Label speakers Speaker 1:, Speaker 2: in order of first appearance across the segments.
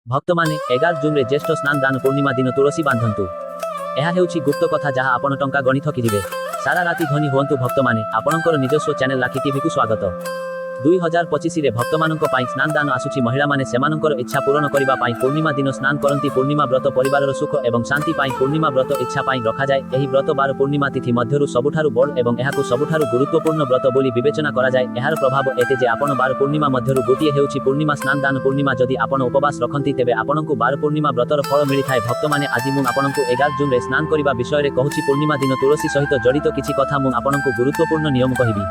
Speaker 1: भक्त माने 11 जून रे ज्येष्ठ स्नान दान पूर्णिमा दिन तुलसी बांधंतु। ଏହା ହେଉଛି ଗୁପ୍ତ କଥା ଯାହା ଆପଣ ଟଙ୍କା ଗଣି ଠକିଯିବେ। ସାରା ରାତି ଧନୀ ହୁଅନ୍ତୁ ଭକ୍ତମାନେ। ଆପଣଙ୍କର ନିଜସ୍ୱ ଚ୍ୟାନେଲ ଲାଖି ଟିଭିକୁ ସ୍ୱାଗତ। 2025 ରେ ଭକ୍ତମାନଙ୍କ ପାଇଁ ସ୍ନାନ ଦାନ ଆସୁଛି। ମହିଳାମାନେ ସେମାନଙ୍କର ଇଚ୍ଛା ପୂରଣ କରିବା ପାଇଁ ପୂର୍ଣ୍ଣିମା ଦିନ ସ୍ନାନ କରନ୍ତି। ପୂର୍ଣ୍ଣିମା ବ୍ରତ ପରିବାରର ସୁଖ ଏବଂ ଶାନ୍ତି ପାଇଁ ପୂର୍ଣ୍ଣିମା ବ୍ରତ ଇଚ୍ଛା ପାଇଁ ରଖାଯାଏ। ଏହି ବ୍ରତ 12 ପୂର୍ଣ୍ଣିମା ତିଥି ମଧ୍ୟରୁ ସବୁଠାରୁ ବଡ଼ ଏବଂ ଏହାକୁ ସବୁଠାରୁ ଗୁରୁତ୍ୱପୂର୍ଣ୍ଣ ବ୍ରତ ବୋଲି ବିବେଚନା କରାଯାଏ। ଏହାର ପ୍ରଭାବ ଏତେ ଯେ ଆପଣ 12 ପୂର୍ଣ୍ଣିମା ମଧ୍ୟରୁ ଗୋଟିଏ ହେଉଛି ପୂର୍ଣ୍ଣିମା ସ୍ନାନ ଦାନ ପୂର୍ଣ୍ଣିମା। ଯଦି ଆପଣ ଉପବାସ ରଖନ୍ତି ତେବେ ଆପଣଙ୍କୁ 12 ପୂର୍ଣ୍ଣିମା ବ୍ରତର ଫଳ ମିଳିଥାଏ। ଭକ୍ତମାନେ ଆଜି ମୁଁ ଆପଣଙ୍କୁ 11 ଜୁନରେ ସ୍ନାନ କରିବା ବିଷୟରେ କହୁଛି। ପୂର୍ଣ୍ଣିମା ଦିନ ତୁଳସୀ ସହିତ ଜଡ଼ିତ କିଛି କଥା ମୁଁ ଆପଣଙ୍କୁ ଗୁରୁତ୍ୱପୂର୍ଣ୍ଣ ନିୟମ କହିବି।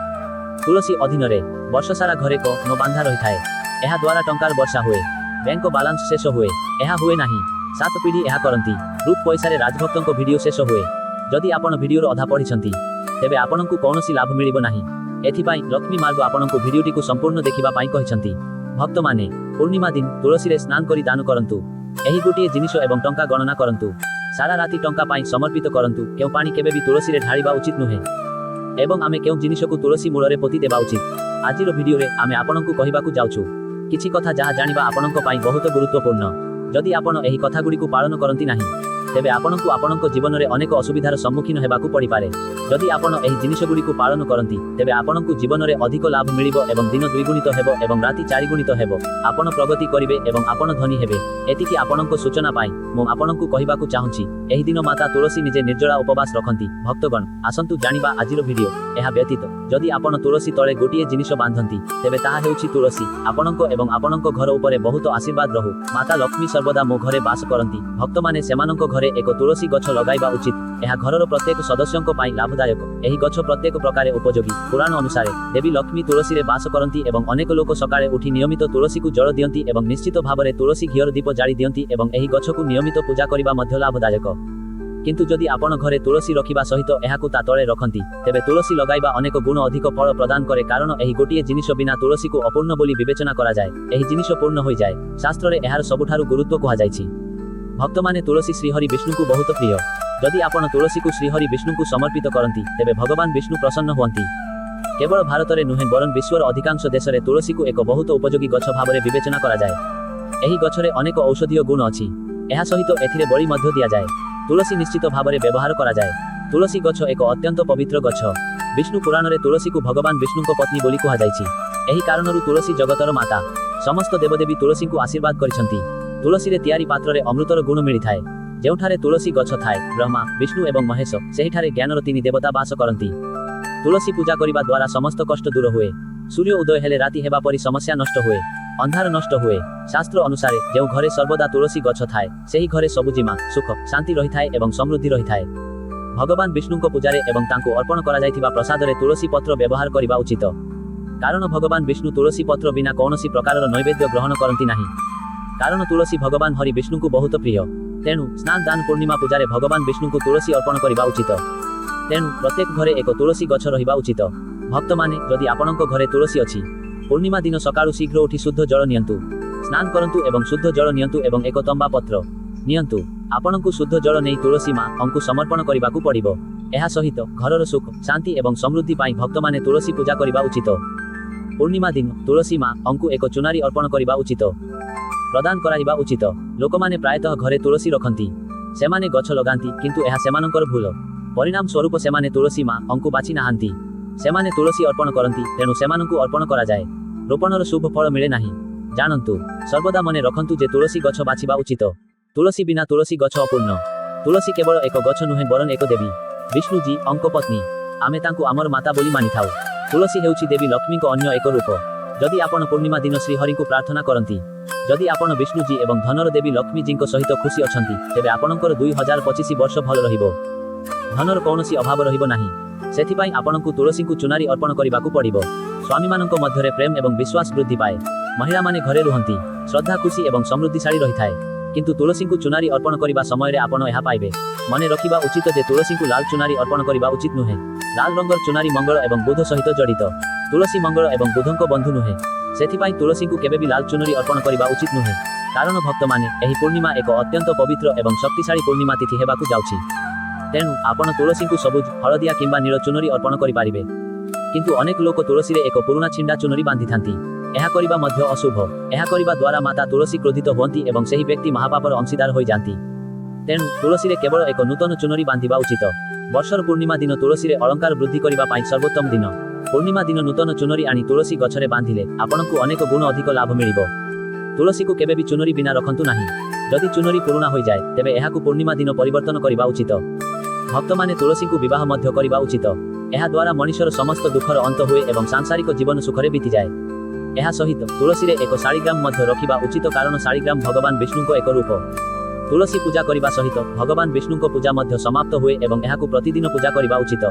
Speaker 1: ତୁଳସୀ ଅଧୀନରେ ବର୍ଷସାରା ଘରେ ନ ବାନ୍ଧା ରହିଥାଏ। ଏହା ଦ୍ୱାରା ଟଙ୍କାର ବର୍ଷା ହୁଏ, ବ୍ୟାଙ୍କ ବାଲାନ୍ସ ଶେଷ ହୁଏ। ଏହା ହୁଏ ନାହିଁ। 7 ପିଢ଼ି ଏହା କରନ୍ତି। ଗ୍ରୁପ୍ ପଇସାରେ ରାଜଭକ୍ତଙ୍କ ଭିଡ଼ିଓ ଶେଷ ହୁଏ। ଯଦି ଆପଣ ଭିଡ଼ିଓର ଅଧା ପଢ଼ିଛନ୍ତି ତେବେ ଆପଣଙ୍କୁ କୌଣସି ଲାଭ ମିଳିବ ନାହିଁ। ଏଥିପାଇଁ ଲକ୍ଷ୍ମୀ ମାର୍ଗ ଆପଣଙ୍କୁ ଭିଡ଼ିଓଟିକୁ ସମ୍ପୂର୍ଣ୍ଣ ଦେଖିବା ପାଇଁ କହିଛନ୍ତି। ଭକ୍ତମାନେ ପୂର୍ଣ୍ଣିମା ଦିନ ତୁଳସୀରେ ସ୍ନାନ କରି ଦାନ କରନ୍ତୁ। ଏହି ଗୋଟିଏ ଜିନିଷ ଏବଂ ଟଙ୍କା ଗଣନା କରନ୍ତୁ। ସାରା ରାତି ଟଙ୍କା ପାଇଁ ସମର୍ପିତ କରନ୍ତୁ। କେଉଁ ପାଣି କେବେ ବି ତୁଳସୀରେ ଢାଳିବା ଉଚିତ ନୁହେଁ ଏବଂ ଆମେ କେଉଁ ଜିନିଷକୁ ତୁଳସୀ ମୂଳରେ ପୋତି ଦେବା ଉଚିତ। ଆଜିର ଭିଡ଼ିଓରେ ଆମେ ଆପଣଙ୍କୁ କହିବାକୁ ଯାଉଛୁ କିଛି କଥା ଯାହା ଜାଣିବା ଆପଣଙ୍କ ପାଇଁ ବହୁତ ଗୁରୁତ୍ୱପୂର୍ଣ୍ଣ। ଯଦି ଆପଣ ଏହି କଥାଗୁଡ଼ିକୁ ପାଳନ କରନ୍ତି ନାହିଁ ତେବେ ଆପଣଙ୍କୁ ଆପଣଙ୍କ ଜୀବନରେ ଅନେକ ଅସୁବିଧାର ସମ୍ମୁଖୀନ ହେବାକୁ ପଡ଼ିପାରେ। ଯଦି ଆପଣ ଏହି ଜିନିଷଗୁଡ଼ିକୁ ପାଳନ କରନ୍ତି ତେବେ ଆପଣଙ୍କୁ ଜୀବନରେ ଅଧିକ ଲାଭ ମିଳିବ ଏବଂ ଦିନ ଦ୍ୱିଗୁଣିତ ହେବ ଏବଂ ରାତି 4 ଗୁଣିତ ହେବ। ଆପଣ ପ୍ରଗତି କରିବେ ଏବଂ ଆପଣ ଧନୀ ହେବେ। ଏତିକି ଆପଣଙ୍କ ସୂଚନା ପାଇଁ ମୁଁ ଆପଣଙ୍କୁ କହିବାକୁ ଚାହୁଁଛି ଏହି ଦିନ ମାତା ତୁଳସୀ ନିଜେ ନିର୍ଜଳା ଉପବାସ ରଖନ୍ତି। ଭକ୍ତଗଣ ଆସନ୍ତୁ ଜାଣିବା ଆଜିର ଭିଡ଼ିଓ। ଏହା ବ୍ୟତୀତ ଯଦି ଆପଣ ତୁଳସୀ ତଳେ ଗୋଟିଏ ଜିନିଷ ବାନ୍ଧନ୍ତି ତେବେ ତାହା ହେଉଛି ତୁଳସୀ। ଆପଣଙ୍କ ଏବଂ ଆପଣଙ୍କ ଘର ଉପରେ ବହୁତ ଆଶୀର୍ବାଦ ରହୁ। ମାତା ଲକ୍ଷ୍ମୀ ସର୍ବଦା ମୋ ଘରେ ବାସ କରନ୍ତି। ଭକ୍ତମାନେ ସେମାନଙ୍କ ଘରେ ଏକ ତୁଳସୀ ଗଛ ଲଗାଇବା ଉଚିତ। ଏହା ଘରର ପ୍ରତ୍ୟେକ ସଦସ୍ୟଙ୍କ ପାଇଁ ଲାଭଦାୟକ। ଏହି ଗଛ ପ୍ରତ୍ୟେକ ପ୍ରକାରେ ଉପଯୋଗୀ। ପୁରାଣ ଅନୁସାରେ ଦେବୀ ଲକ୍ଷ୍ମୀ ତୁଳସୀରେ ବାସ କରନ୍ତି ଏବଂ ଅନେକ ଲୋକ ସକାଳେ ଉଠି ନିୟମିତ ତୁଳସୀକୁ ଜଳ ଦିଅନ୍ତି ଏବଂ ନିଶ୍ଚିତ ଭାବରେ ତୁଳସୀ ଘିଅର ଦୀପ ଜାଳି ଦିଅନ୍ତି ଏବଂ ଏହି ଗଛକୁ ନିୟମିତ ପୂଜା କରିବା ମଧ୍ୟ ଲାଭଦାୟକ। କିନ୍ତୁ ଯଦି ଆପଣ ଘରେ ତୁଳସୀ ରଖିବା ସହିତ ଏହାକୁ ତା ତଳେ ରଖନ୍ତି ତେବେ ତୁଳସୀ ଲଗାଇବା ଅନେକ ଗୁଣ ଅଧିକ ଫଳ ପ୍ରଦାନ କରେ। କାରଣ ଏହି ଗୋଟିଏ ଜିନିଷ ବିନା ତୁଳସୀକୁ ଅପୂର୍ଣ୍ଣ ବୋଲି ବିବେଚନା କରାଯାଏ। ଏହି ଜିନିଷ ପୂର୍ଣ୍ଣ ହୋଇଯାଏ। ଶାସ୍ତ୍ରରେ ଏହାର ସବୁଠାରୁ ଗୁରୁତ୍ୱ କୁହାଯାଇଛି। ଭକ୍ତମାନେ ତୁଳସୀ ଶ୍ରୀହରି ବିଷ୍ଣୁଙ୍କୁ ବହୁତ ପ୍ରିୟ। ଯଦି ଆପଣ ତୁଳସୀକୁ ଶ୍ରୀହରି ବିଷ୍ଣୁଙ୍କୁ ସମର୍ପିତ କରନ୍ତି ତେବେ ଭଗବାନ ବିଷ୍ଣୁ ପ୍ରସନ୍ନ ହୁଅନ୍ତି। କେବଳ ଭାରତରେ ନୁହେଁ ବରଂ ବିଶ୍ୱର ଅଧିକାଂଶ ଦେଶରେ ତୁଳସୀକୁ ଏକ ବହୁତ ଉପଯୋଗୀ ଗଛ ଭାବରେ ବିବେଚନା କରାଯାଏ। ଏହି ଗଛରେ ଅନେକ ଔଷଧୀୟ ଗୁଣ ଅଛି। ଏହା ସହିତ ଏଥିରେ ବଳି ମଧ୍ୟ ଦିଆଯାଏ। ତୁଳସୀ ନିଶ୍ଚିତ ଭାବରେ ବ୍ୟବହାର କରାଯାଏ। ତୁଳସୀ ଗଛ ଏକ ଅତ୍ୟନ୍ତ ପବିତ୍ର ଗଛ। ବିଷ୍ଣୁ ପୁରାଣରେ ତୁଳସୀକୁ ଭଗବାନ ବିଷ୍ଣୁଙ୍କ ପତ୍ନୀ ବୋଲି କୁହାଯାଇଛି। ଏହି କାରଣରୁ ତୁଳସୀ ଜଗତର ମାତା। ସମସ୍ତ ଦେବଦେବୀ ତୁଳସୀଙ୍କୁ ଆଶୀର୍ବାଦ କରିଛନ୍ତି। ତୁଳସୀରେ ତିଆରି ପାତ୍ରରେ ଅମୃତର ଗୁଣ ମିଳିଥାଏ। ଯେଉଁଠାରେ ତୁଳସୀ ଗଛ ଥାଏ ବ୍ରହ୍ମା ବିଷ୍ଣୁ ଏବଂ ମହେଶ ସେହିଠାରେ ଜ୍ଞାନର 3 ଦେବତା ବାସ କରନ୍ତି। ତୁଳସୀ ପୂଜା କରିବା ଦ୍ୱାରା ସମସ୍ତ କଷ୍ଟ ଦୂର ହୁଏ। ସୂର୍ଯ୍ୟ ଉଦୟ ହେଲେ ରାତି ହେବା ପରି ସମସ୍ୟା ନଷ୍ଟ ହୁଏ, ଅନ୍ଧାର ନଷ୍ଟ ହୁଏ। ଶାସ୍ତ୍ର ଅନୁସାରେ ଯେଉଁ ଘରେ ସର୍ବଦା ତୁଳସୀ ଗଛ ଥାଏ ସେହି ଘରେ ସବୁଜିମା ସୁଖ ଶାନ୍ତି ରହିଥାଏ ଏବଂ ସମୃଦ୍ଧି ରହିଥାଏ। ଭଗବାନ ବିଷ୍ଣୁଙ୍କ ପୂଜାରେ ଏବଂ ତାଙ୍କୁ ଅର୍ପଣ କରାଯାଇଥିବା ପ୍ରସାଦରେ ତୁଳସୀ ପତ୍ର ବ୍ୟବହାର କରିବା ଉଚିତ। କାରଣ ଭଗବାନ ବିଷ୍ଣୁ ତୁଳସୀ ପତ୍ର ବିନା କୌଣସି ପ୍ରକାରର ନୈବେଦ୍ୟ ଗ୍ରହଣ କରନ୍ତି ନାହିଁ। କାରଣ ତୁଳସୀ ଭଗବାନ ହରି ବିଷ୍ଣୁଙ୍କୁ ବହୁତ ପ୍ରିୟ। ତେଣୁ ସ୍ନାନ ଦାନ ପୂର୍ଣ୍ଣିମା ପୂଜାରେ ଭଗବାନ ବିଷ୍ଣୁଙ୍କୁ ତୁଳସୀ ଅର୍ପଣ କରିବା ଉଚିତ। ତେଣୁ ପ୍ରତ୍ୟେକ ଘରେ ଏକ ତୁଳସୀ ଗଛ ରହିବା ଉଚିତ। ଭକ୍ତମାନେ ଯଦି ଆପଣଙ୍କ ଘରେ ତୁଳସୀ ଅଛି ପୂର୍ଣ୍ଣିମା ଦିନ ସକାଳୁ ଶୀଘ୍ର ଉଠି ଶୁଦ୍ଧ ଜଳ ନିଅନ୍ତୁ। ସ୍ନାନ କରନ୍ତୁ ଏବଂ ଶୁଦ୍ଧ ଜଳ ନିଅନ୍ତୁ ଏବଂ ଏକ ତମ୍ବା ପତ୍ର ନିଅନ୍ତୁ। ଆପଣଙ୍କୁ ଶୁଦ୍ଧ ଜଳ ନେଇ ତୁଳସୀ ମାଙ୍କୁ ସମର୍ପଣ କରିବାକୁ ପଡ଼ିବ। ଏହା ସହିତ ଘରର ସୁଖ ଶାନ୍ତି ଏବଂ ସମୃଦ୍ଧି ପାଇଁ ଭକ୍ତମାନେ ତୁଳସୀ ପୂଜା କରିବା ଉଚିତ। ପୂର୍ଣ୍ଣିମା ଦିନ ତୁଳସୀ ମାଙ୍କୁ ଏକ ଚୁନାରୀ ଅର୍ପଣ କରିବା ଉଚିତ, ପ୍ରଦାନ କରାଇବା ଉଚିତ। ଲୋକମାନେ ପ୍ରାୟତଃ ଘରେ ତୁଳସୀ ରଖନ୍ତି। ସେମାନେ ଗଛ ଲଗାନ୍ତି କିନ୍ତୁ ଏହା ସେମାନଙ୍କର ଭୁଲ। ପରିଣାମ ସ୍ୱରୂପ ସେମାନେ ତୁଳସୀ ମାଙ୍କୁ ବାଛି ନାହାନ୍ତି। ସେମାନେ ତୁଳସୀ ଅର୍ପଣ କରନ୍ତି ତେଣୁ ସେମାନଙ୍କୁ ଅର୍ପଣ କରାଯାଏ। ରୋପଣର ଶୁଭ ଫଳ ମିଳେ ନାହିଁ। ଜାଣନ୍ତୁ ସର୍ବଦା ମନେ ରଖନ୍ତୁ ଯେ ତୁଳସୀ ଗଛ ବାଛିବା ଉଚିତ। ତୁଳସୀ ବିନା ତୁଳସୀ ଗଛ ଅପୂର୍ଣ୍ଣ। ତୁଳସୀ କେବଳ ଏକ ଗଛ ନୁହେଁ ବରଂ ଏକ ଦେବୀ ବିଷ୍ଣୁଜୀଙ୍କ ପତ୍ନୀ। ଆମେ ତାଙ୍କୁ ଆମର ମାତା ବୋଲି ମାନିଥାଉ। ତୁଳସୀ ହେଉଛି ଦେବୀ ଲକ୍ଷ୍ମୀଙ୍କ ଅନ୍ୟ ଏକ ରୂପ। ଯଦି ଆପଣ ପୂର୍ଣ୍ଣିମା ଦିନ ଶ୍ରୀହରିଙ୍କୁ ପ୍ରାର୍ଥନା କରନ୍ତି, ଯଦି ଆପଣ ବିଷ୍ଣୁଜୀ ଏବଂ ଧନର ଦେବୀ ଲକ୍ଷ୍ମୀଜୀଙ୍କ ସହିତ ଖୁସି ଅଛନ୍ତି ତେବେ ଆପଣଙ୍କର 2025 ବର୍ଷ ଭଲ ରହିବ। ଧନର କୌଣସି ଅଭାବ ରହିବ ନାହିଁ। ସେଥିପାଇଁ ଆପଣଙ୍କୁ ତୁଳସୀଙ୍କୁ ଚୁନାରୀ ଅର୍ପଣ କରିବାକୁ ପଡ଼ିବ। ସ୍ୱାମୀମାନଙ୍କ ମଧ୍ୟରେ ପ୍ରେମ ଏବଂ ବିଶ୍ୱାସ ବୃଦ୍ଧି ପାଏ। ମହିଳାମାନେ ଘରେ ରୁହନ୍ତି। ଶ୍ରଦ୍ଧା ଖୁସି ଏବଂ ସମୃଦ୍ଧିଶାଳୀ ରହିଥାଏ। କିନ୍ତୁ ତୁଳସୀଙ୍କୁ ଚୁନାରୀ ଅର୍ପଣ କରିବା ସମୟରେ ଆପଣ ଏହା ପାଇବେ। ମନେ ରଖିବା ଉଚିତ ଯେ ତୁଳସୀଙ୍କୁ ଲାଲ ଚୁନାରୀ ଅର୍ପଣ କରିବା ଉଚିତ ନୁହେଁ। ଲାଲ ରଙ୍ଗର ଚୁନାରୀ ମଙ୍ଗଳ ଏବଂ ବୁଧ ସହିତ ଜଡ଼ିତ। ତୁଳସୀ ମଙ୍ଗଳ ଏବଂ ବୁଧଙ୍କ ବନ୍ଧୁ ନୁହେଁ। ସେଥିପାଇଁ ତୁଳସୀଙ୍କୁ କେବେ ବି ଲାଲ ଚୁନରୀ ଅର୍ପଣ କରିବା ଉଚିତ ନୁହେଁ। କାରଣ ଭକ୍ତମାନେ ଏହି ପୂର୍ଣ୍ଣିମା ଏକ ଅତ୍ୟନ୍ତ ପବିତ୍ର ଏବଂ ଶକ୍ତିଶାଳୀ ପୂର୍ଣ୍ଣିମା ତିଥି ହେବାକୁ ଯାଉଛି। ତେଣୁ ଆପଣ ତୁଳସୀଙ୍କୁ ସବୁଜ ହଳଦିଆ କିମ୍ବା ନୀଳ ଚୁନରୀ ଅର୍ପଣ କରିପାରିବେ। କିନ୍ତୁ ଅନେକ ଲୋକ ତୁଳସୀରେ ଏକ ପୁରୁଣା ଛିଣ୍ଡା ଚୁନରୀ ବାନ୍ଧିଥାନ୍ତି। ଏହା କରିବା ମଧ୍ୟ ଅଶୁଭ। ଏହା କରିବା ଦ୍ୱାରା ମାତା ତୁଳସୀ କ୍ରୋଧିତ ହୁଅନ୍ତି ଏବଂ ସେହି ବ୍ୟକ୍ତି ମହାପାପର ଅଂଶୀଦାର ହୋଇଯାନ୍ତି। ତେଣୁ ତୁଳସୀରେ କେବଳ ଏକ ନୂତନ ଚୁନରି ବାନ୍ଧିବା ଉଚିତ। ବର୍ଷର ପୂର୍ଣ୍ଣିମା ଦିନ ତୁଳସୀରେ ଅଳଙ୍କାର ବୃଦ୍ଧି କରିବା ପାଇଁ ସର୍ବୋତ୍ତମ ଦିନ। ପୂର୍ଣ୍ଣିମା ଦିନ ନୂତନ ଚୁନରି ଆଣି ତୁଳସୀ ଗଛରେ ବାନ୍ଧିଲେ ଆପଣଙ୍କୁ ଅନେକ ଗୁଣ ଅଧିକ ଲାଭ ମିଳିବ। ତୁଳସୀକୁ କେବେ ବି ଚୁନରି ବିନା ରଖନ୍ତୁ ନାହିଁ। ଯଦି ଚୁନରି ପୁରୁଣା ହୋଇଯାଏ ତେବେ ଏହାକୁ ପୂର୍ଣ୍ଣିମା ଦିନ ପରିବର୍ତ୍ତନ କରିବା ଉଚିତ। ଭକ୍ତମାନେ ତୁଳସୀଙ୍କୁ ବିବାହ ମଧ୍ୟ କରିବା ଉଚିତ। ଏହା ଦ୍ୱାରା ମଣିଷର ସମସ୍ତ ଦୁଃଖର ଅନ୍ତ ହୁଏ ଏବଂ ସାଂସାରିକ ଜୀବନ ସୁଖରେ ବିତିଯାଏ। ଏହା ସହିତ ତୁଳସୀରେ ଏକ ଶାଳିଗ୍ରାମ ମଧ୍ୟ ରଖିବା ଉଚିତ, କାରଣ ଶାଳିଗ୍ରାମ ଭଗବାନ ବିଷ୍ଣୁଙ୍କ ଏକ ରୂପ। ତୁଳସୀ ପୂଜା କରିବା ସହିତ ଭଗବାନ ବିଷ୍ଣୁଙ୍କ ପୂଜା ମଧ୍ୟ ସମାପ୍ତ ହୁଏ ଏବଂ ଏହାକୁ ପ୍ରତିଦିନ ପୂଜା କରିବା ଉଚିତ।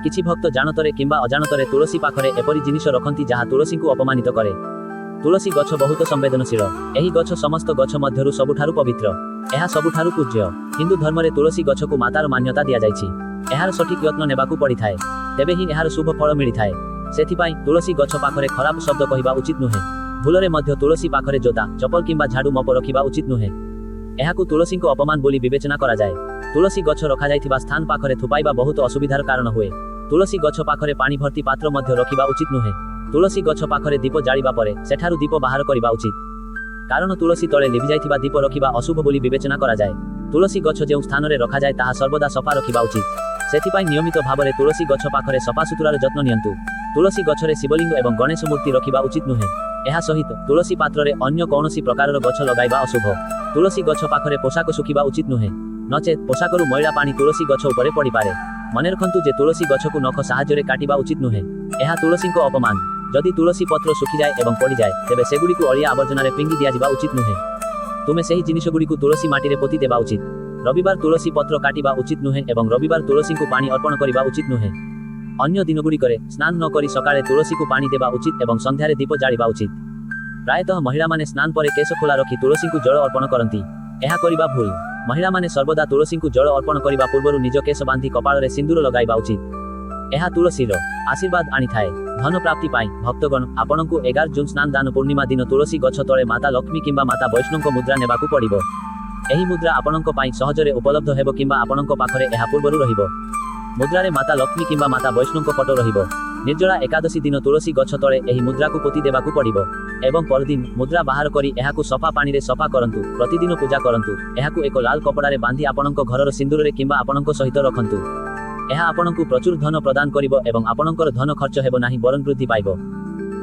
Speaker 1: କିଛି ଭକ୍ତ ଜାଣତରେ କିମ୍ବା ଅଜାଣତରେ ତୁଳସୀ ପାଖରେ ଏପରି ଜିନିଷ ରଖନ୍ତି ଯାହା ତୁଳସୀଙ୍କୁ ଅପମାନିତ କରେ। ତୁଳସୀ ଗଛ ବହୁତ ସମ୍ବେଦନଶୀଳ। ଏହି ଗଛ ସମସ୍ତ ଗଛ ମଧ୍ୟରୁ ସବୁଠାରୁ ପବିତ୍ର। ଏହା ସବୁଠାରୁ ପୂଜ୍ୟ। ହିନ୍ଦୁ ଧର୍ମରେ ତୁଳସୀ ଗଛକୁ ମାତାର ମାନ୍ୟତା ଦିଆଯାଇଛି। ଏହାର ସଠିକ୍ ଯତ୍ନ ନେବାକୁ ପଡ଼ିଥାଏ, ତେବେ ହିଁ ଏହାର ଶୁଭ ଫଳ ମିଳିଥାଏ। ସେଥିପାଇଁ ତୁଳସୀ ଗଛ ପାଖରେ ଖରାପ ଶବ୍ଦ କହିବା ଉଚିତ ନୁହେଁ। ଭୁଲରେ ମଧ୍ୟ ତୁଳସୀ ପାଖରେ ଜୋତା, ଚପଲ କିମ୍ବା ଝାଡୁ ମପ ରଖିବା ଉଚିତ ନୁହେଁ। ଏହାକୁ ତୁଳସୀଙ୍କ ଅପମାନ ବୋଲି ବିବେଚନା କରାଯାଏ। ତୁଳସୀ ଗଛ ରଖାଯାଇଥିବା ସ୍ଥାନ ପାଖରେ ଥୁପାଇବା ବହୁତ ଅସୁବିଧାର କାରଣ ହୁଏ। ତୁଳସୀ ଗଛ ପାଖରେ ପାଣି ଭର୍ତ୍ତି ପାତ୍ର ମଧ୍ୟ ରଖିବା ଉଚିତ ନୁହେଁ। ତୁଳସୀ ଗଛ ପାଖରେ ଦୀପ ଜାଳିବା ପରେ ସେଠାରୁ ଦୀପ ବାହାର କରିବା ଉଚିତ, କାରଣ ତୁଳସୀ ତଳେ ଲିଭିଯାଇଥିବା ଦୀପ ରଖିବା ଅଶୁଭ ବୋଲି ବିବେଚନା କରାଯାଏ। ତୁଳସୀ ଗଛ ଯେଉଁ ସ୍ଥାନରେ ରଖାଯାଏ ତାହା ସର୍ବଦା ସଫା ରଖିବା ଉଚିତ। ସେଥିପାଇଁ ନିୟମିତ ଭାବରେ ତୁଳସୀ ଗଛ ପାଖରେ ସଫାସୁତୁରାର ଯତ୍ନ ନିଅନ୍ତୁ। ତୁଳସୀ ଗଛରେ ଶିବଲିଙ୍ଗ ଏବଂ ଗଣେଶ ମୂର୍ତ୍ତି ରଖିବା ଉଚିତ ନୁହେଁ। ଏହା ସହିତ ତୁଳସୀ ପାତ୍ରରେ ଅନ୍ୟ କୌଣସି ପ୍ରକାରର ଗଛ ଲଗାଇବା ଅଶୁଭ। ତୁଳସୀ ଗଛ ପାଖରେ ପୋଷାକ ଶୁଖିବା ଉଚିତ ନୁହେଁ, ନଚେତ୍ ପୋଷାକରୁ ମଇଳା ପାଣି ତୁଳସୀ ଗଛ ଉପରେ ପଡ଼ିପାରେ। ମନେ ରଖନ୍ତୁ ଯେ ତୁଳସୀ ଗଛକୁ ନଖ ସାହାଯ୍ୟରେ କାଟିବା ଉଚିତ ନୁହେଁ। ଏହା ତୁଳସୀଙ୍କ ଅପମାନ। ଯଦି ତୁଳସୀ ପତ୍ର ଶୁଖିଯାଏ ଏବଂ ପଡ଼ିଯାଏ ତେବେ ସେଗୁଡ଼ିକୁ ଅଳିଆ ଆବର୍ଜନାରେ ଫିଙ୍ଗି ଦିଆଯିବା ଉଚିତ ନୁହେଁ। ତୁମେ ସେହି ଜିନିଷଗୁଡ଼ିକୁ ତୁଳସୀ ମାଟିରେ ପୋତି ଦେବା ଉଚିତ। ରବିବାର ତୁଳସୀ ପତ୍ର କାଟିବା ଉଚିତ ନୁହେଁ ଏବଂ ରବିବାର ତୁଳସୀଙ୍କୁ ପାଣି ଅର୍ପଣ କରିବା ଉଚିତ ନୁହେଁ। ଅନ୍ୟ ଦିନଗୁଡ଼ିକରେ ସ୍ନାନ ନ କରି ସକାଳେ ତୁଳସୀକୁ ପାଣି ଦେବା ଉଚିତ ଏବଂ ସନ୍ଧ୍ୟାରେ ଦୀପ ଜାଳିବା ଉଚିତ। ପ୍ରାୟତଃ ମହିଳାମାନେ ସ୍ନାନ ପରେ କେଶ ଖୋଲା ରଖି ତୁଳସୀଙ୍କୁ ଜଳ ଅର୍ପଣ କରନ୍ତି। ଏହା କରିବା ଭୁଲ। ମହିଳାମାନେ ସର୍ବଦା ତୁଳସୀଙ୍କୁ ଜଳ ଅର୍ପଣ କରିବା ପୂର୍ବରୁ ନିଜ କେଶ ବାନ୍ଧି କପାଳରେ ସିନ୍ଦୁର ଲଗାଇବା ଉଚିତ। ଏହା ତୁଳସୀର ଆଶୀର୍ବାଦ ଆଣିଥାଏ। ଧନ ପ୍ରାପ୍ତି ପାଇଁ ଭକ୍ତଗଣ ଆପଣଙ୍କୁ 11 ଜୁନ୍ ସ୍ନାନ ଦାନ ପୂର୍ଣ୍ଣିମା ଦିନ ତୁଳସୀ ଗଛ ତଳେ ମାତା ଲକ୍ଷ୍ମୀ କିମ୍ବା ମାତା ବୈଷ୍ଣୋଙ୍କ ମୁଦ୍ରା ନେବାକୁ ପଡ଼ିବ। ଏହି ମୁଦ୍ରା ଆପଣଙ୍କ ପାଇଁ ସହଜରେ ଉପଲବ୍ଧ ହେବ କିମ୍ବା ଆପଣଙ୍କ ପାଖରେ ଏହା ପୂର୍ବରୁ ରହିବ। ମୁଦ୍ରାରେ ମାତା ଲକ୍ଷ୍ମୀ କିମ୍ବା ମାତା ବୈଷ୍ଣୋଙ୍କ ଫଟୋ ରହିବ। ନିର୍ଜଳା ଏକାଦଶୀ ଦିନ ତୁଳସୀ ଗଛ ତଳେ ଏହି ମୁଦ୍ରାକୁ ପୋତି ଦେବାକୁ ପଡ଼ିବ ଏବଂ ପରଦିନ ମୁଦ୍ରା ବାହାର କରି ଏହାକୁ ସଫା ପାଣିରେ ସଫା କରନ୍ତୁ। ପ୍ରତିଦିନ ପୂଜା କରନ୍ତୁ। ଏହାକୁ ଏକ ଲାଲ କପଡ଼ାରେ ବାନ୍ଧି ଆପଣଙ୍କ ଘରର ସିନ୍ଦୁରରେ କିମ୍ବା ଆପଣଙ୍କ ସହିତ ରଖନ୍ତୁ। ଏହା ଆପଣଙ୍କୁ ପ୍ରଚୁର ଧନ ପ୍ରଦାନ କରିବ ଏବଂ ଆପଣଙ୍କର ଧନ ଖର୍ଚ୍ଚ ହେବ ନାହିଁ, ବରଂ ବୃଦ୍ଧି ପାଇବ।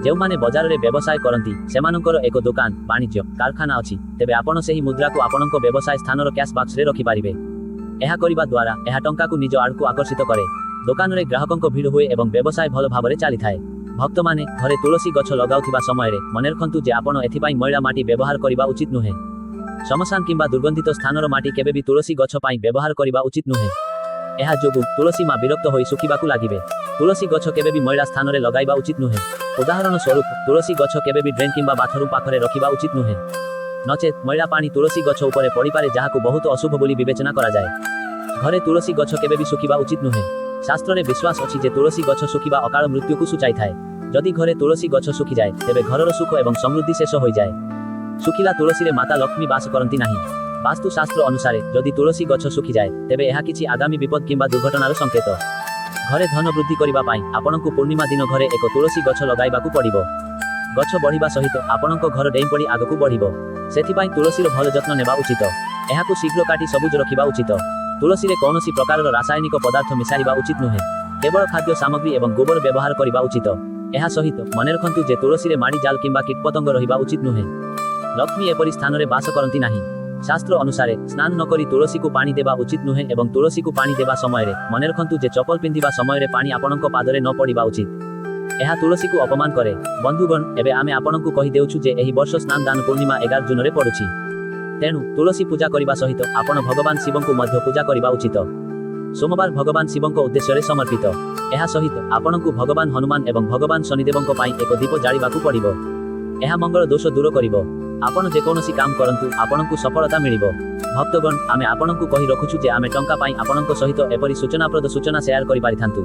Speaker 1: ଯେଉଁମାନେ ବଜାରରେ ବ୍ୟବସାୟ କରନ୍ତି ସେମାନଙ୍କର ଏକ ଦୋକାନ, ବାଣିଜ୍ୟ କାରଖାନା ଅଛି, ତେବେ ଆପଣ ସେହି ମୁଦ୍ରାକୁ ଆପଣଙ୍କ ବ୍ୟବସାୟ ସ୍ଥାନର କ୍ୟାଶ ବାକ୍ସରେ ରଖିପାରିବେ। ଏହା କରିବା ଦ୍ୱାରା ଏହା ଟଙ୍କାକୁ ନିଜ ଆଡ଼କୁ ଆକର୍ଷିତ କରେ। ଦୋକାନରେ ଗ୍ରାହକଙ୍କ ଭିଡ଼ ହୁଏ ଏବଂ ବ୍ୟବସାୟ ଭଲ ଭାବରେ ଚାଲିଥାଏ। ଭକ୍ତମାନେ ଘରେ ତୁଳସୀ ଗଛ ଲଗାଉଥିବା ସମୟରେ ମନେ ରଖନ୍ତୁ ଯେ ଆପଣ ଏଥିପାଇଁ ମଇଳା ମାଟି ବ୍ୟବହାର କରିବା ଉଚିତ ନୁହେଁ। ଶ୍ମଶାନ କିମ୍ବା ଦୁର୍ଗନ୍ଧିତ ସ୍ଥାନର ମାଟି କେବେ ବି ତୁଳସୀ ଗଛ ପାଇଁ ବ୍ୟବହାର କରିବା ଉଚିତ ନୁହେଁ। ଏହା ଯୋଗୁଁ ତୁଳସୀ ମା ବିରକ୍ତ ହୋଇ ଶୁଖିବାକୁ ଲାଗିବେ। ତୁଳସୀ ଗଛ କେବେ ବି ମଇଳା ସ୍ଥାନରେ ଲଗାଇବା ଉଚିତ ନୁହେଁ। ଉଦାହରଣ ସ୍ୱରୂପ ତୁଳସୀ ଗଛ କେବେ ବି ଡ୍ରେନ୍ କିମ୍ବା ବାଥରୁମ୍ ପାଖରେ ରଖିବା ଉଚିତ ନୁହେଁ। ନଚେତ୍ ମଇଳା ପାଣି ତୁଳସୀ ଗଛ ଉପରେ ପଡ଼ିପାରେ, ଯାହାକୁ ବହୁତ ଅଶୁଭ ବୋଲି ବିବେଚନା କରାଯାଏ। ଘରେ ତୁଳସୀ ଗଛ କେବେ ବି ଶୁଖିବା ଉଚିତ ନୁହେଁ। ଶାସ୍ତ୍ରରେ ବିଶ୍ୱାସ ଅଛି ଯେ ତୁଳସୀ ଗଛ ଶୁଖିବା ଅକାଳ ମୃତ୍ୟୁକୁ ସୂଚାଇଥାଏ। ଯଦି ଘରେ ତୁଳସୀ ଗଛ ଶୁଖିଯାଏ ତେବେ ଘରର ସୁଖ ଏବଂ ସମୃଦ୍ଧି ଶେଷ ହୋଇଯାଏ। ଶୁଖିଲା ତୁଳସୀରେ ମାତା ଲକ୍ଷ୍ମୀ ବାସ କରନ୍ତି ନାହିଁ। ବାସ୍ତୁଶାସ୍ତ୍ର ଅନୁସାରେ ଯଦି ତୁଳସୀ ଗଛ ଶୁଖିଯାଏ ତେବେ ଏହା କିଛି ଆଗାମୀ ବିପଦ କିମ୍ବା ଦୁର୍ଘଟଣାର ସଂକେତ। ଘରେ ଧନ ବୃଦ୍ଧି କରିବା ପାଇଁ ଆପଣଙ୍କୁ ପୂର୍ଣ୍ଣିମା ଦିନ ଘରେ ଏକ ତୁଳସୀ ଗଛ ଲଗାଇବାକୁ ପଡ଼ିବ। ଗଛ ବଢ଼ିବା ସହିତ ଆପଣଙ୍କ ଘର ଡେଇଁପଡ଼ି ଆଗକୁ ବଢ଼ିବ। ସେଥିପାଇଁ ତୁଳସୀର ଭଲ ଯତ୍ନ ନେବା ଉଚିତ। ଏହାକୁ ଶୀଘ୍ର କାଟି ସବୁଜ ରଖିବା ଉଚିତ। ତୁଳସୀରେ କୌଣସି ପ୍ରକାରର ରାସାୟନିକ ପଦାର୍ଥ ମିଶାଇବା ଉଚିତ ନୁହେଁ। କେବଳ ଖାଦ୍ୟ ସାମଗ୍ରୀ ଏବଂ ଗୋବର ବ୍ୟବହାର କରିବା ଉଚିତ। ଏହା ସହିତ ମନେ ରଖନ୍ତୁ ଯେ ତୁଳସୀରେ ମାଡ଼ି ଜାଲ କିମ୍ବା କୀଟପତଙ୍ଗ ରହିବା ଉଚିତ ନୁହେଁ। ଲକ୍ଷ୍ମୀ ଏପରି ସ୍ଥାନରେ ବାସ କରନ୍ତି ନାହିଁ। ଶାସ୍ତ୍ର ଅନୁସାରେ ସ୍ନାନ ନ କରି ତୁଳସୀକୁ ପାଣି ଦେବା ଉଚିତ ନୁହେଁ ଏବଂ ତୁଳସୀକୁ ପାଣି ଦେବା ସମୟରେ ମନେ ରଖନ୍ତୁ ଯେ ଚପଲ ପିନ୍ଧିବା ସମୟରେ ପାଣି ଆପଣଙ୍କ ପାଦରେ ନ ପଡ଼ିବା ଉଚିତ। ଏହା ତୁଳସୀକୁ ଅପମାନ କରେ। ବନ୍ଧୁଗଣ, ଏବେ ଆମେ ଆପଣଙ୍କୁ କହିଦେଉଛୁ ଯେ ଏହି ବର୍ଷ ସ୍ନାନ ଦାନ ପୂର୍ଣ୍ଣିମା 11 ଜୁନରେ ପଡ଼ୁଛି। ତେଣୁ ତୁଳସୀ ପୂଜା କରିବା ସହିତ ଆପଣ ଭଗବାନ ଶିବଙ୍କୁ ମଧ୍ୟ ପୂଜା କରିବା ଉଚିତ। ସୋମବାର ଭଗବାନ ଶିବଙ୍କ ଉଦ୍ଦେଶ୍ୟରେ ସମର୍ପିତ। ଏହା ସହିତ ଆପଣଙ୍କୁ ଭଗବାନ ହନୁମାନ ଏବଂ ଭଗବାନ ଶନିଦେବଙ୍କ ପାଇଁ ଏକ ଦୀପ ଜାଳିବାକୁ ପଡ଼ିବ। ଏହା ମଙ୍ଗଳ ଦୋଷ ଦୂର କରିବ। ଆପଣ ଯେକୌଣସି କାମ କରନ୍ତୁ ଆପଣଙ୍କୁ ସଫଳତା ମିଳିବ। ଭକ୍ତଗଣ, ଆମେ ଆପଣଙ୍କୁ କହି ରଖୁଛୁ ଯେ ଆମେ ଟଙ୍କା ପାଇଁ ଆପଣଙ୍କ ସହିତ ଏପରି ସୂଚନାପ୍ରଦ ସୂଚନା ସେୟାର କରିପାରିଥାନ୍ତୁ,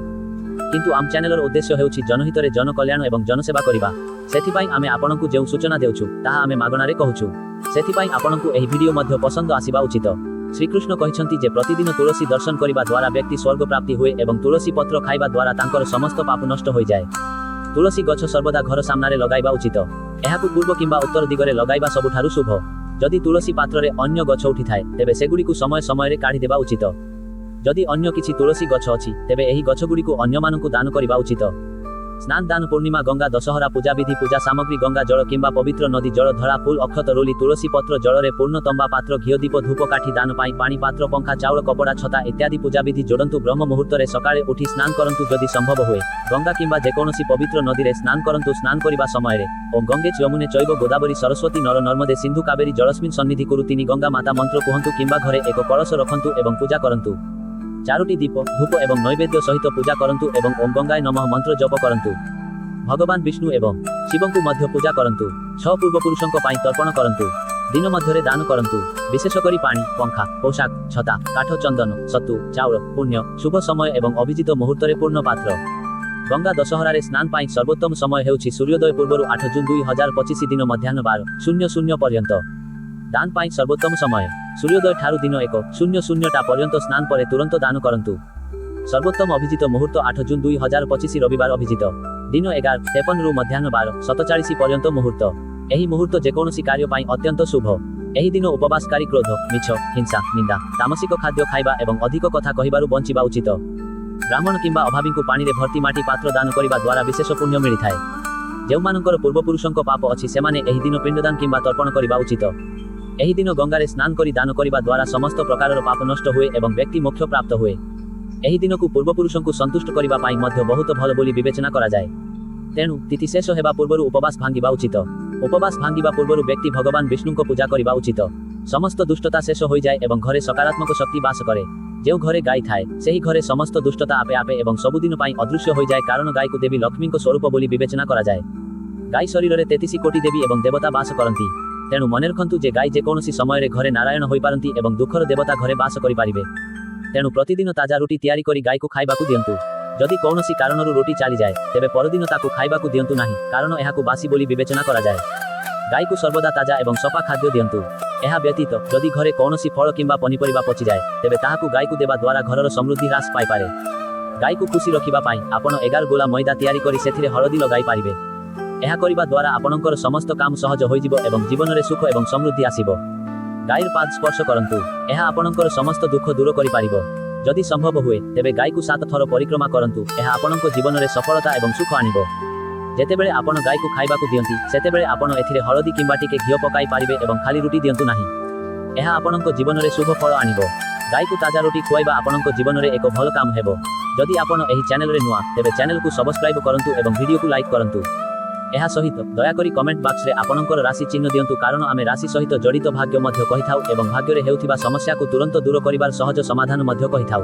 Speaker 1: କିନ୍ତୁ ଆମ ଚ୍ୟାନେଲର ଉଦ୍ଦେଶ୍ୟ ହେଉଛି ଜନହିତରେ ଜନକଲ୍ୟାଣ ଏବଂ ଜନସେବା କରିବା। ସେଥିପାଇଁ ଆମେ ଆପଣଙ୍କୁ ଯେଉଁ ସୂଚନା ଦେଉଛୁ ତାହା ଆମେ ମାଗଣାରେ କହୁଛୁ। ସେଥିପାଇଁ ଆପଣଙ୍କୁ ଏହି ଭିଡ଼ିଓ ମଧ୍ୟ ପସନ୍ଦ ଆସିବା ଉଚିତ। ଶ୍ରୀକୃଷ୍ଣ କହିଛନ୍ତି ଯେ ପ୍ରତିଦିନ ତୁଳସୀ ଦର୍ଶନ କରିବା ଦ୍ୱାରା ବ୍ୟକ୍ତି ସ୍ୱର୍ଗ ପ୍ରାପ୍ତି ହୁଏ ଏବଂ ତୁଳସୀ ପତ୍ର ଖାଇବା ଦ୍ୱାରା ତାଙ୍କର ସମସ୍ତ ପାପ ନଷ୍ଟ ହୋଇଯାଏ। ତୁଳସୀ ଗଛ ସର୍ବଦା ଘର ସାମ୍ନାରେ ଲଗାଇବା ଉଚିତ। ଏହାକୁ ପୂର୍ବ କିମ୍ବା ଉତ୍ତର ଦିଗରେ ଲଗାଇବା ସବୁଠାରୁ ଶୁଭ। ଯଦି ତୁଳସୀ ପାତ୍ରରେ ଅନ୍ୟ ଗଛ ଉଠିଥାଏ ତେବେ ସେଗୁଡ଼ିକୁ ସମୟ ସମୟରେ କାଢ଼ିଦେବା ଉଚିତ। ଯଦି ଅନ୍ୟ କିଛି ତୁଳସୀ ଗଛ ଅଛି ତେବେ ଏହି ଗଛଗୁଡ଼ିକୁ ଅନ୍ୟମାନଙ୍କୁ ଦାନ କରିବା ଉଚିତ। ସ୍ନାନ ଦାନ ପୂର୍ଣ୍ଣିମା ଗଙ୍ଗା ଦଶହରା ପୂଜାବିଧି ପୂଜା ସାମଗ୍ରୀ ଗଙ୍ଗା ଜଳ କିମ୍ବା ପବିତ୍ର ନଦୀ ଜଳ ଧଳା ଫୁଲ ଅକ୍ଷତ ରୋଲି ତୁଳସୀ ପତ୍ର ଜଳରେ ପୂର୍ଣ୍ଣ ତମ୍ବା ପାତ୍ର ଘିଅ ଦୀପ ଧୂପ କାଠି ଦାନ ପାଇଁ ପାଣି ପାତ୍ର ପଙ୍ଖା ଚାଉଳ କପଡ଼ା ଛତା ଇତ୍ୟାଦି ପୂଜାବିଧି ଯୋଡ଼ନ୍ତୁ। ବ୍ରହ୍ମ ମୁହୂର୍ତ୍ତରେ ସକାଳେ ଉଠି ସ୍ନାନ କରନ୍ତୁ। ଯଦି ସମ୍ଭବ ହୁଏ ଗଙ୍ଗା କିମ୍ବା ଯେକୌଣସି ପବିତ୍ର ନଦୀରେ ସ୍ନାନ କରନ୍ତୁ। ସ୍ନାନ କରିବା ସମୟରେ ଓଁ ଗଙ୍ଗେ ଯମୁନେ ଚୈବ ଗୋଦାବରୀ ସରସ୍ୱତୀ ନର ନର୍ମଦେ ସିନ୍ଧୁ କାବେରୀ ଜଳସ୍ମିନ୍ ସନ୍ନିଧି କୁରୁ ତିନି ଗଙ୍ଗା ମାତା ମନ୍ତ୍ର କୁହନ୍ତୁ କିମ୍ବା ଘରେ ଏକ କଳସ ରଖନ୍ତୁ ଏବଂ ପୂଜା କରନ୍ତୁ। 4ଟି ଦୀପ ଧୂପ ଏବଂ ନୈବେଦ୍ୟ ସହିତ ପୂଜା କରନ୍ତୁ ଏବଂ ଓଁ ଗଙ୍ଗାୟ ନମଃ ମନ୍ତ୍ର ଜପ କରନ୍ତୁ। ଭଗବାନ ବିଷ୍ଣୁ ଏବଂ ଶିବଙ୍କୁ ମଧ୍ୟ ପୂଜା କରନ୍ତୁ। 6 ପୂର୍ବପୁରୁଷଙ୍କ ପାଇଁ ତର୍ପଣ କରନ୍ତୁ। ଦିନ ମଧ୍ୟରେ ଦାନ କରନ୍ତୁ। ବିଶେଷ କରି ପାଣି ପଙ୍ଖା ପୋଷାକ ଛତା କାଠ ଚନ୍ଦନ ସତୁ ଚାଉଳ ପୁଣ୍ୟ ଶୁଭ ସମୟ ଏବଂ ଅଭିଜିତ ମୁହୂର୍ତ୍ତରେ ପୂର୍ଣ୍ଣ ପାତ୍ର। ଗଙ୍ଗା ଦଶହରାରେ ସ୍ନାନ ପାଇଁ ସର୍ବୋତ୍ତମ ସମୟ ହେଉଛି ସୂର୍ଯ୍ୟୋଦୟ ପୂର୍ବରୁ 8 ଜୁନ୍ 2025 ଦିନ ମଧ୍ୟାହ୍ନ 12:00 ପର୍ଯ୍ୟନ୍ତ। ଦାନ ପାଇଁ ସର୍ବୋତ୍ତମ ସମୟ ସୂର୍ଯ୍ୟୋଦୟ ଠାରୁ ଦିନ 1:00 ପର୍ଯ୍ୟନ୍ତ। ସ୍ନାନ ପରେ ତୁରନ୍ତ ଦାନ କରନ୍ତୁ। ସର୍ବୋତ୍ତମ ଅଭିଜିତ ମୁହୂର୍ତ୍ତ 8 ଜୁନ୍ 2025 ରବିବାର ଅଭିଜିତ ଦିନ 11:53 ମଧ୍ୟାହ୍ନ 12:47 ପର୍ଯ୍ୟନ୍ତ ମୁହୂର୍ତ୍ତ। ଏହି ମୁହୂର୍ତ୍ତ ଯେକୌଣସି କାର୍ଯ୍ୟ ପାଇଁ ଅତ୍ୟନ୍ତ ଶୁଭ। ଏହି ଦିନ ଉପବାସକାରୀ କ୍ରୋଧ ମିଛ ହିଂସା ନିନ୍ଦା ତାମସିକ ଖାଦ୍ୟ ଖାଇବା ଏବଂ ଅଧିକ କଥା କହିବାରୁ ବଞ୍ଚିବା ଉଚିତ। ବ୍ରାହ୍ମଣ କିମ୍ବା ଅଭାବୀଙ୍କୁ ପାଣିରେ ଭର୍ତ୍ତି ମାଟି ପାତ୍ର ଦାନ କରିବା ଦ୍ୱାରା ବିଶେଷ ପୁଣ୍ୟ ମିଳିଥାଏ। ଯେଉଁମାନଙ୍କର ପୂର୍ବପୁରୁଷଙ୍କ ପାପ ଅଛି ସେମାନେ ଏହି ଦିନ ପିଣ୍ଡଦାନ କିମ୍ବା ତର୍ପଣ କରିବା ଉଚିତ। ଏହି ଦିନ ଗଙ୍ଗାରେ ସ୍ନାନ କରି ଦାନ କରିବା ଦ୍ୱାରା ସମସ୍ତ ପ୍ରକାରର ପାପ ନଷ୍ଟ ହୁଏ ଏବଂ ବ୍ୟକ୍ତି ମୋକ୍ଷ ପ୍ରାପ୍ତ ହୁଏ। ଏହି ଦିନକୁ ପୂର୍ବପୁରୁଷଙ୍କୁ ସନ୍ତୁଷ୍ଟ କରିବା ପାଇଁ ମଧ୍ୟ ବହୁତ ଭଲ ବୋଲି ବିବେଚନା କରାଯାଏ। ତେଣୁ ତିଥି ଶେଷ ହେବା ପୂର୍ବରୁ ଉପବାସ ଭାଙ୍ଗିବା ଉଚିତ। ଉପବାସ ଭାଙ୍ଗିବା ପୂର୍ବରୁ ବ୍ୟକ୍ତି ଭଗବାନ ବିଷ୍ଣୁଙ୍କ ପୂଜା କରିବା ଉଚିତ। ସମସ୍ତ ଦୁଷ୍ଟତା ଶେଷ ହୋଇଯାଏ ଏବଂ ଘରେ ସକାରାତ୍ମକ ଶକ୍ତି ବାସ କରେ। ଯେଉଁ ଘରେ ଗାଈ ଥାଏ ସେହି ଘରେ ସମସ୍ତ ଦୁଷ୍ଟତା ଆପେ ଆପେ ଏବଂ ସବୁଦିନ ପାଇଁ ଅଦୃଶ୍ୟ ହୋଇଯାଏ କାରଣ ଗାଈକୁ ଦେବୀ ଲକ୍ଷ୍ମୀଙ୍କ ସ୍ୱରୂପ ବୋଲି ବିବେଚନା କରାଯାଏ। ଗାଈ ଶରୀରରେ 33 କୋଟି ଦେବୀ ଏବଂ ଦେବତା ବାସ କରନ୍ତି। ତେଣୁ ମନେ ରଖନ୍ତୁ ଯେ ଗାଈ ଯେକୌଣସି ସମୟରେ ଘରେ ନାରାୟଣ ହୋଇପାରନ୍ତି ଏବଂ ଦୁଃଖର ଦେବତା ଘରେ ବାସ କରିପାରିବେ। ତେଣୁ ପ୍ରତିଦିନ ତାଜା ରୁଟି ତିଆରି କରି ଗାଈକୁ ଖାଇବାକୁ ଦିଅନ୍ତୁ। ଯଦି କୌଣସି କାରଣରୁ ରୁଟି ଚାଲିଯାଏ ତେବେ ପରଦିନ ତାକୁ ଖାଇବାକୁ ଦିଅନ୍ତୁ ନାହିଁ କାରଣ ଏହାକୁ ବାସି ବୋଲି ବିବେଚନା କରାଯାଏ। ଗାଈକୁ ସର୍ବଦା ତାଜା ଏବଂ ସଫା ଖାଦ୍ୟ ଦିଅନ୍ତୁ। ଏହା ବ୍ୟତୀତ ଯଦି ଘରେ କୌଣସି ଫଳ କିମ୍ବା ପନିପରିବା ପଚିଯାଏ ତେବେ ତାହାକୁ ଗାଈକୁ ଦେବା ଦ୍ୱାରା ଘରର ସମୃଦ୍ଧି ହ୍ରାସ ପାଇପାରେ। ଗାଈକୁ ଖୁସି ରଖିବା ପାଇଁ ଆପଣ 11 ଗୋଲା ମଇଦା ତିଆରି କରି ସେଥିରେ ହଳଦୀ ଲଗାଇ ପାରିବେ। ଏହା କରିବା ଦ୍ୱାରା ଆପଣଙ୍କର ସମସ୍ତ କାମ ସହଜ ହୋଇଯିବ ଏବଂ ଜୀବନରେ ସୁଖ ଏବଂ ସମୃଦ୍ଧି ଆସିବ। ଗାଈର ପାଦ ସ୍ପର୍ଶ କରନ୍ତୁ। ଏହା ଆପଣଙ୍କର ସମସ୍ତ ଦୁଃଖ ଦୂର କରିପାରିବ। ଯଦି ସମ୍ଭବ ହୁଏ ତେବେ ଗାଈକୁ 7 ଥର ପରିକ୍ରମା କରନ୍ତୁ। ଏହା ଆପଣଙ୍କ ଜୀବନରେ ସଫଳତା ଏବଂ ସୁଖ ଆଣିବ। ଯେତେବେଳେ ଆପଣ ଗାଈକୁ ଖାଇବାକୁ ଦିଅନ୍ତି ସେତେବେଳେ ଆପଣ ଏଥିରେ ହଳଦୀ କିମ୍ବା ଟିକେ ଘିଅ ପକାଇ ପାରିବେ ଏବଂ ଖାଲି ରୁଟି ଦିଅନ୍ତୁ ନାହିଁ। ଏହା ଆପଣଙ୍କ ଜୀବନରେ ଶୁଭ ଫଳ ଆଣିବ। ଗାଈକୁ ତାଜା ରୁଟି ଖୁଆଇବା ଆପଣଙ୍କ ଜୀବନରେ ଏକ ଭଲ କାମ ହେବ। ଯଦି ଆପଣ ଏହି ଚ୍ୟାନେଲରେ ନୂଆ ତେବେ ଚ୍ୟାନେଲକୁ ସବସ୍କ୍ରାଇବ କରନ୍ତୁ ଏବଂ ଭିଡ଼ିଓକୁ ଲାଇକ୍ କରନ୍ତୁ। ଏହା ସହିତ ଦୟାକରି କମେଣ୍ଟ ବକ୍ସରେ ଆପଣଙ୍କର ରାଶି ଚିହ୍ନ ଦିଅନ୍ତୁ କାରଣ ଆମେ ରାଶି ସହିତ ଜଡ଼ିତ ଭାଗ୍ୟ ମଧ୍ୟ କହିଥାଉ ଏବଂ ଭାଗ୍ୟରେ ହେଉଥିବା ସମସ୍ୟାକୁ ତୁରନ୍ତ ଦୂର କରିବାର ସହଜ ସମାଧାନ ମଧ୍ୟ କହିଥାଉ।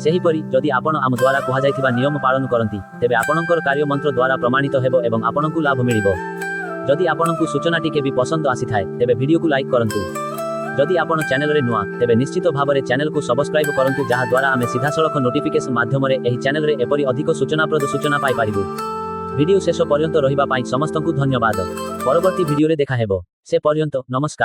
Speaker 1: ସେହିପରି ଯଦି ଆପଣ ଆମ ଦ୍ୱାରା କୁହାଯାଇଥିବା ନିୟମ ପାଳନ କରନ୍ତି ତେବେ ଆପଣଙ୍କର କାର୍ଯ୍ୟ ମନ୍ତ୍ର ଦ୍ୱାରା ପ୍ରମାଣିତ ହେବ ଏବଂ ଆପଣଙ୍କୁ ଲାଭ ମିଳିବ। ଯଦି ଆପଣଙ୍କୁ ସୂଚନା ଟିକେ ବି ପସନ୍ଦ ଆସିଥାଏ ତେବେ ଭିଡ଼ିଓକୁ ଲାଇକ୍ କରନ୍ତୁ। ଯଦି ଆପଣ ଚ୍ୟାନେଲରେ ନୂଆ ତେବେ ନିଶ୍ଚିତ ଭାବରେ ଚ୍ୟାନେଲକୁ ସବସ୍କ୍ରାଇବ କରନ୍ତୁ ଯାହା ଦ୍ୱାରା ଆମେ ସିଧାସଳଖ ନୋଟିଫିକେସନ ମାଧ୍ୟମରେ ଏହି ଚ୍ୟାନେଲରେ ଏପରି ଅଧିକ ସୂଚନାପ୍ରଦ ସୂଚନା ପାଇପାରିବୁ। ଭିଡ଼ିଓ ଶେଷ ପର୍ଯ୍ୟନ୍ତ ରହିବା ପାଇଁ ସମସ୍ତଙ୍କୁ ଧନ୍ୟବାଦ। ପରବର୍ତ୍ତୀ ଭିଡ଼ିଓରେ ଦେଖା ହେବ। ସେ ପର୍ଯ୍ୟନ୍ତ ନମସ୍କାର।